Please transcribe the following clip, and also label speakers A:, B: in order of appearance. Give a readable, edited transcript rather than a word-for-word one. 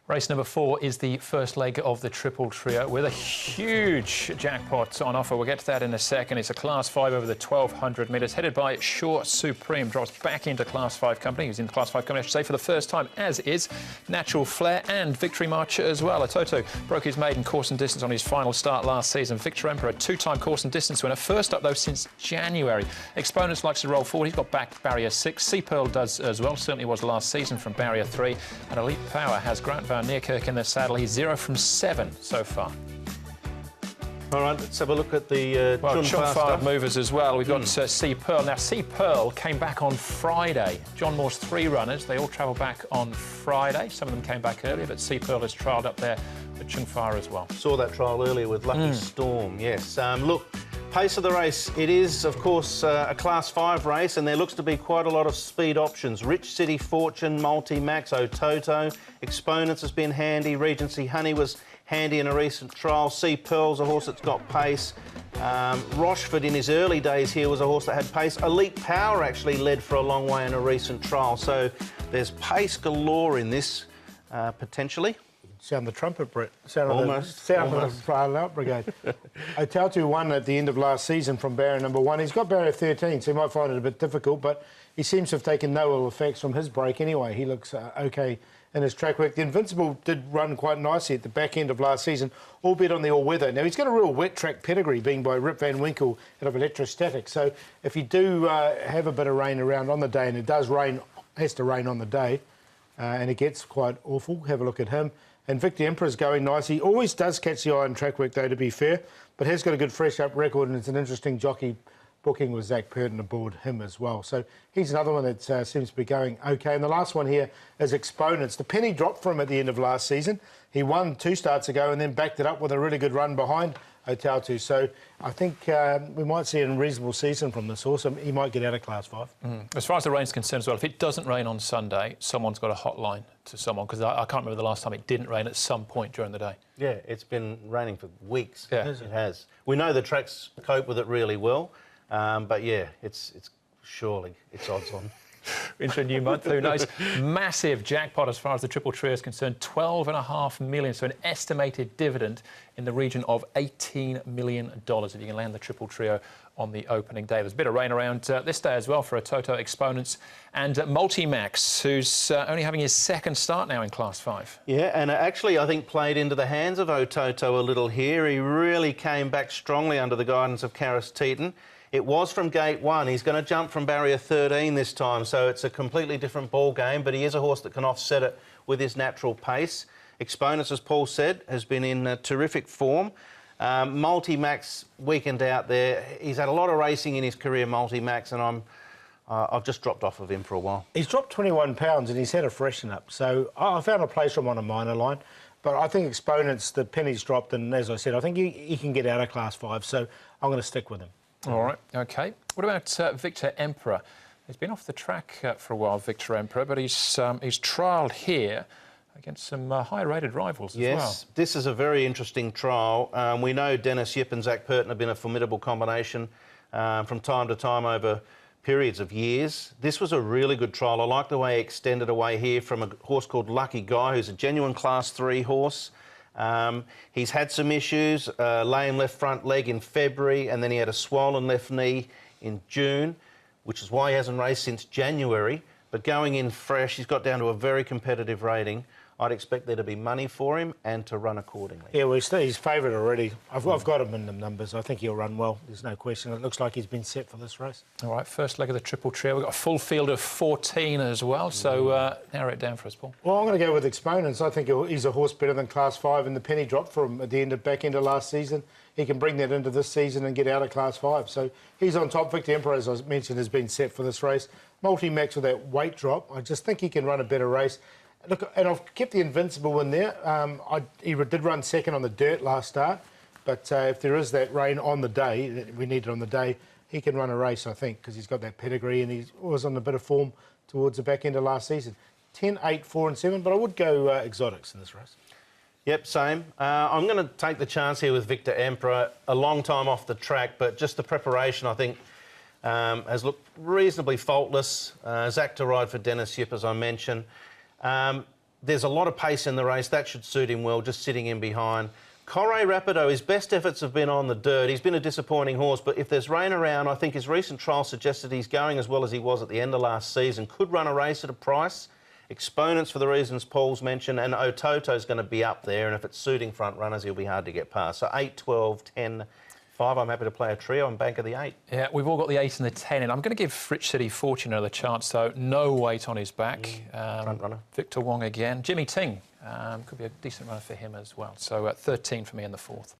A: Race number 4 is the first leg of the Triple Trio with a huge jackpot on offer. We'll get to that in a second. It's a Class 5 over the 1,200 metres, headed by Sha Supreme. Drops back into Class 5 company. He's in Class 5 company, I should say, for the first time, as is Natural Flair and Victory March as well. Toto broke his maiden course and distance on his final start last season. Victor Emperor, two-time course and distance winner. First up, though, since January. Exponents likes to roll forward. He's got back barrier 6. Sea Pearl does as well. Certainly was last season from barrier 3. And Elite Power has Grant Van Neerkerk in the saddle. He's 0 from 7 so far.
B: All right, let's have a look at the
A: Chun movers as well. We've got Sea Pearl. Now, Sea Pearl came back on Friday. John Moore's 3 runners, they all travel back on Friday. Some of them came back earlier, but Sea Pearl has trialled up there at Chung as well.
B: Saw that trial earlier with Lucky Storm, yes. Look, pace of the race, it is, of course, a Class 5 race, and there looks to be quite a lot of speed options. Rich City Fortune, Multi-Max, Toto, Exponents has been handy, Regency Honey was handy in a recent trial, Sea Pearl's a horse that's got pace. Rochford in his early days here was a horse that had pace. Elite Power actually led for a long way in a recent trial, so there's pace galore in this, potentially.
C: Sound the trumpet, Brett. Sound
B: almost.
C: Of the Trial Out Brigade. Otautu won at the end of last season from barrier number 1. He's got barrier 13, so he might find it a bit difficult, but he seems to have taken no ill effects from his break anyway. He looks OK in his track work. The Invincible did run quite nicely at the back end of last season, albeit on the all-weather. Now, he's got a real wet track pedigree, being by Rip Van Winkle out of Electrostatic. So if you do have a bit of rain around on the day, and it does rain, has to rain on the day, and it gets quite awful, have a look at him. And Victor Emperor's going nice. He always does catch the eye on track work, though, to be fair, but has got a good fresh-up record, and it's an interesting jockey booking with Zach Purton aboard him as well. So he's another one that seems to be going OK. And the last one here is Exponents. The penny dropped for him at the end of last season. He won 2 starts ago and then backed it up with a really good run behind Otautu. So I think we might see a reasonable season from this horse. He might get out of Class 5.
A: As far as the rain's concerned as well, if it doesn't rain on Sunday, someone's got a hotline to someone, because I can't remember the last time it didn't rain at some point during the day.
B: Yeah, it's been raining for weeks.
A: Yeah.
B: It has. We know the tracks cope with it really well, but yeah, it's surely it's odds on.
A: Into a new month, who knows? Massive jackpot as far as the Triple Trio is concerned, $12.5 million, so an estimated dividend in the region of $18 million if you can land the Triple Trio on the opening day. There's a bit of rain around this day as well for Toto, Exponents and Multi-Max, who's only having his second start now in Class 5.
B: Yeah, and actually I think played into the hands of Toto a little here. He really came back strongly under the guidance of Karis Teeton. It was from gate 1. He's going to jump from barrier 13 this time, so it's a completely different ball game, but he is a horse that can offset it with his natural pace. Exponents, as Paul said, has been in terrific form. Multi-Max weekend out there. He's had a lot of racing in his career, Multi-Max, and I've just dropped off of him for a while.
C: He's dropped 21 pounds and he's had a freshen up, so I found a place for him on a minor line. But I think Exponents, the penny's dropped, and as I said, I think he can get out of Class 5, so I'm going to stick with him.
A: All right, OK. What about Victor Emperor? He's been off the track for a while, Victor Emperor, but he's trialled here against some high-rated rivals as well.
B: Yes, this is a very interesting trial. We know Dennis Yip and Zach Purton have been a formidable combination from time to time over periods of years. This was a really good trial. I like the way he extended away here from a horse called Lucky Guy, who's a genuine Class 3 horse. He's had some issues, lame left front leg in February, and then he had a swollen left knee in June, which is why he hasn't raced since January. But going in fresh, he's got down to a very competitive rating. I'd expect there to be money for him and to run accordingly.
C: Yeah, well, he's favourite already. I've got him in the numbers. I think he'll run well. There's no question. It looks like he's been set for this race.
A: All right, first leg of the Triple Trio. We've got a full field of 14 as well, so narrow it down for us, Paul.
C: Well, I'm going to go with Exponents. I think he's a horse better than Class 5, and the penny dropped for him at the back end of last season. He can bring that into this season and get out of Class 5. So he's on top. Victor Emperor, as I mentioned, has been set for this race. Multi-Max with that weight drop. I just think he can run a better race. Look, and I've kept the Invincible in there. He did run second on the dirt last start, but if there is that rain on the day, we need it on the day, he can run a race, I think, because he's got that pedigree and he was on a bit of form towards the back end of last season. 10, 8, 4 and 7, but I would go Exotics in this race.
B: Yep, same. I'm going to take the chance here with Victor Emperor. A long time off the track, but just the preparation, I think, has looked reasonably faultless. Zach to ride for Dennis Yip, as I mentioned. there's a lot of pace in the race. That should suit him well, just sitting in behind. Corre Rapido, his best efforts have been on the dirt. He's been a disappointing horse, but if there's rain around, I think his recent trial suggested he's going as well as he was at the end of last season. Could run a race at a price. Exponents for the reasons Paul's mentioned, and Ototo's going to be up there, and if it's suiting front runners, he'll be hard to get past. So 8, 12, 10, 5, I'm happy to play a trio and bank of the 8.
A: Yeah, we've all got the 8 and the 10, and I'm going to give Rich City Fortune another chance, though. No weight on his back.
B: Front runner.
A: Victor Wong again. Jimmy Ting could be a decent runner for him as well. So 13 for me in the 4th.